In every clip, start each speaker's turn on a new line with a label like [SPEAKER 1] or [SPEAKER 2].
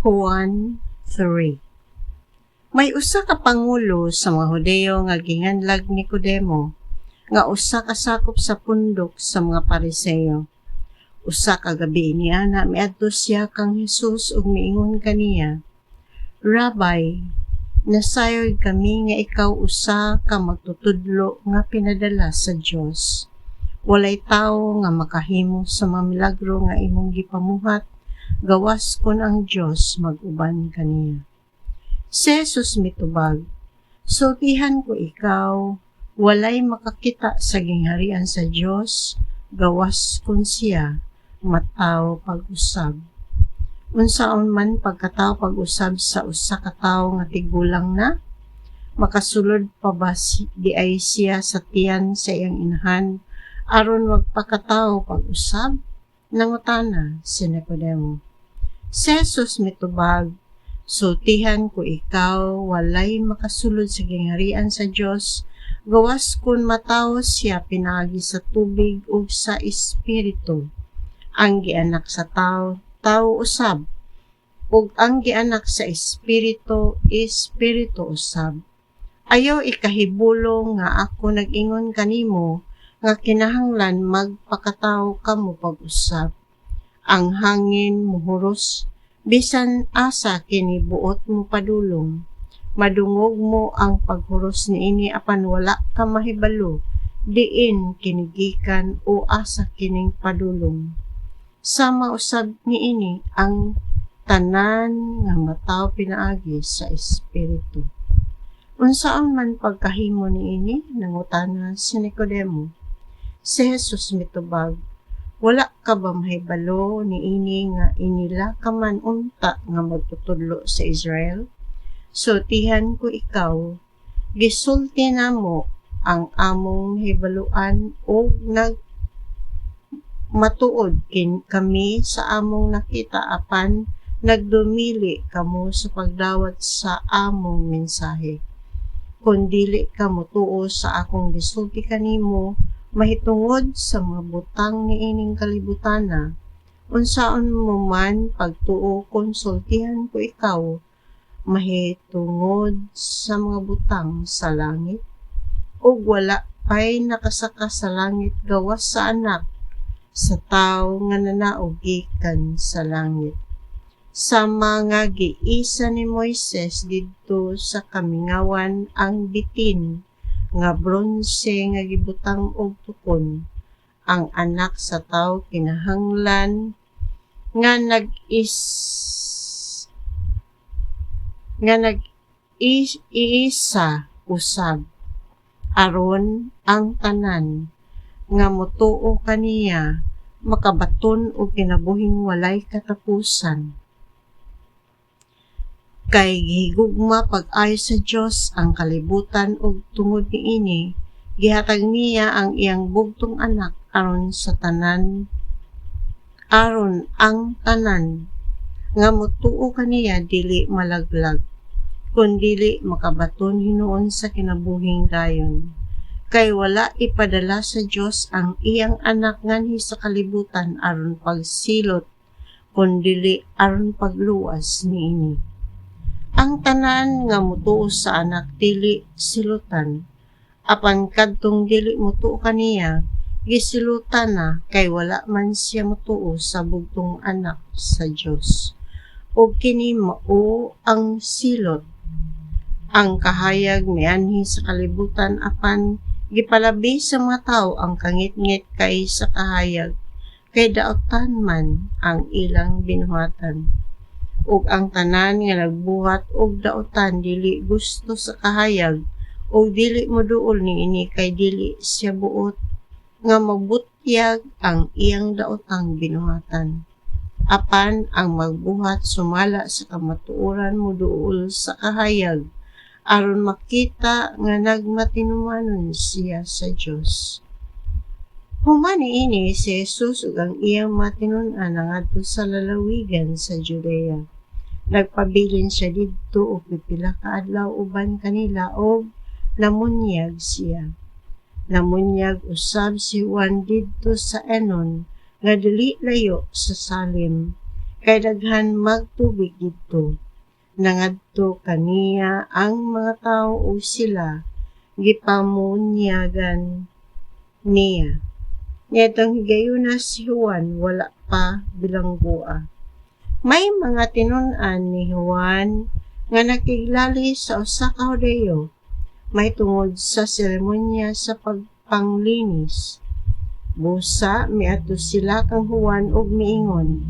[SPEAKER 1] Juan 3. May usa ka pangulo sa mga Hudeo nga ginganlag ni Nicodemo, nga usa ka sakop sa pundok sa mga Pariseo. Usa ka gabi niya na miadto siya kang Hesus ug miingon kaniya, Rabbi, nasayod kami nga ikaw usa ka magtutudlo nga pinadala sa Dios. Walay tawo nga makahimo sa mga milagro nga imong gipamuhat, gawas kon ang Dios mag-uban kaniya. Si Jesus mitubag, sultihan ko ikaw, walay makakita sa gingharian sa Dios, gawas kon siya mataw pag-usab. Unsaon man pagkatawo pag-usab sa usa ka tawo nga tigulang na, makasulod pa ba di ay siya sa tiyan sa iyang inahan aron magpakatawo pag-usab? Nangutana si Nicodemo. Si Jesus mitubag, sultihan ko ikaw, walay makasulod sa gingharian sa Dios, gawas kun matawo siya pinagi sa tubig ug sa espiritu. Ang gianak sa tawo, tawo usab, ug ang gianak sa espiritu, espiritu usab. Ayaw ikahibulong nga ako nag-ingon kanimo nga kinahanglan magpakatawo kamo pag-usab. Ang hangin muhuros, bisan asa kini buot mo padulong. Madungog mo ang paghuros niini apan wala ka mahibalo, diin kinigikan o asa kining padulong. Sama usab niini ang tanan nga mataw pinaagi sa espiritu. Unsaon man pagkahimo niini, nangutana si Nicodemo. Si Jesus mitubag, wala ka ba mahibalo niini nga inila ka man unta nga magtutudlo sa Israel? Sultihan ko ikaw, gisulti namo ang among hibaluan o matuod kami sa among nakita apan nagdumili kamo sa pagdawat sa among mensahe. Kung dili ka mutuo sa akong gisulti kanimo, mahitungod sa mga butang niining kalibutana, unsaon mo man pagtuo konsultihan ko ikaw, mahitungod sa mga butang sa langit, ug wala pay nakasaka sa langit gawas sa anak sa tawo nga nanaog gikan sa langit. Sa mga giisa ni Moises didto sa kamingawan ang bitin nga bronse nga gibutang og tukon, ang anak sa tawo kinahanglan nga nag-iisa usab aron ang tanan nga motuo kaniya makabaton og kinabuhing walay katapusan. Kay gihigugma pag-ayo sa Dios ang kalibutan ug tungod niini gihatag niya ang iyang bugtong anak aron ang tanan nga motuo kaniya dili malaglag, kundi makabaton hinuon sa kinabuhing dayon. Kay wala ipadala sa Dios ang iyang anak nganhi sa kalibutan aron pagsilot, kundi aron pagluwas niini. Ang tanan nga mutuo sa anak dili silutan, apan kadtong dili mutuo kaniya, gisilutan na kay wala man siya mutuo sa bugtong anak sa Dios. O kini mao ang silot. Ang kahayag mianhi sa kalibutan apan gipalabi sa mga tawo ang kangit-ngit kay sa kahayag, kay daotan man ang ilang binuhatan. Ug ang tanan nga nagbuhat og daotan dili gusto sa kahayag o dili moduol niini kay dili siya buot nga mabutyag ang iyang daotang binuhatan. Apan ang magbuhat sumala sa kamatuoran moduol sa kahayag aron makita nga nagmatinumanon siya sa Dios. Human niini si Jesus ug ang iyang matinun-an nangadto sa lalawigan sa Judea. Nagpabilin siya didto og pipila ka adlaw uban kanila og namunyag siya. Namunyag usab si Juan didto sa Enon nga dili layo sa Salim, kay daghan magtubig didto. Nangadto kaniya ang mga tawo ug sila gipamunyagan niya. Nitong higayuna si Juan wala pa bilanggoa. May mga tinun-an ni Juan nga nakiglali sa usa ka Hudeyo may tungod sa seremonya sa pagpanglinis. Busa miadto sila kang Juan ug miingon,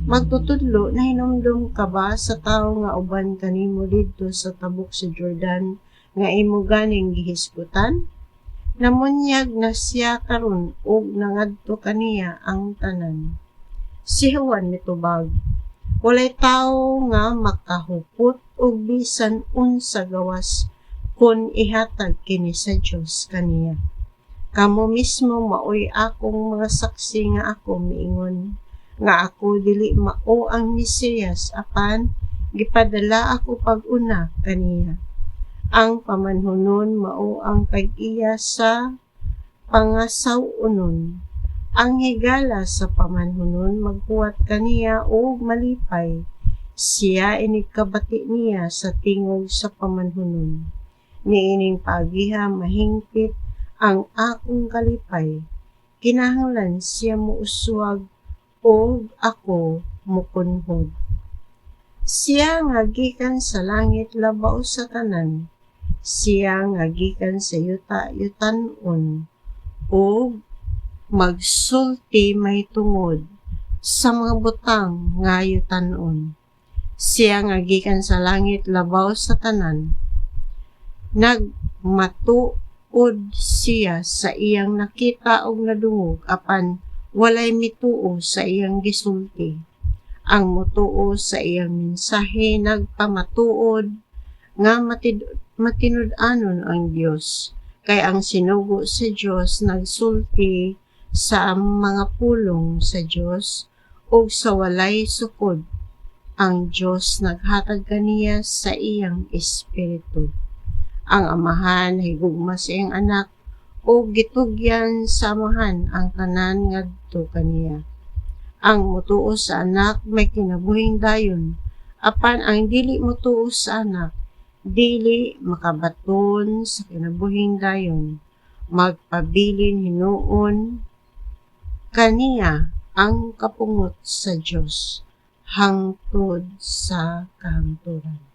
[SPEAKER 1] magtutudlo na hinumdum ka ba sa tawo nga uban kanimo didto sa tabok sa Jordan nga imo ganing gihisgutan? Namunyag na siya karon ug nangadto kaniya ang tanan. Si Juan mitubag, walay tawo nga makahupot og bisan unsa gawas kun ihatag kini sa Dios kaniya. Kamo mismo maoy akong mga saksi nga ako miingon nga ako dili mao ang Mesiyas apan gipadala ako pag-una kaniya. Ang pamanhunon mao ang pag-iya sa pangasaw-unon. Ang higala sa pamanhunon magbuhat kaniya o malipay. Siya inigkabati niya sa tingog sa pamanhunon. Niining paagiha mahingpit ang akong kalipay. Kinahanglan siya muuswag o ako mukunhod. Siya nga gikan sa langit labaw sa tanan. Siya nga gikan sa yuta-yutanon o magsulti may tungod sa mga butang nga yutanon. Siya nga gikan sa langit labaw sa tanan. Nagmatuod siya sa iyang nakita og nadungog apan walay mituo sa iyang gisulti. Ang mutuo sa iyang mensahe nagpamatuod nga matinud-anon ang Dios. Kay ang sinugo sa Dios nagsulti sa mga pulong sa Dios ug sa walay sukod. Ang Dios naghatag kaniya sa iyang espiritu. Ang amahan higugma sa iyang anak o gitugyan sa amahan ang tanan ngadto kaniya. Ang mutuo sa anak may kinabuhing dayon, apan ang dili mutuo sa anak dili makabaton sa kinabuhing dayon. Magpabilin hinuon kaniya ang kapungot sa Dios hangtod sa kahangturan.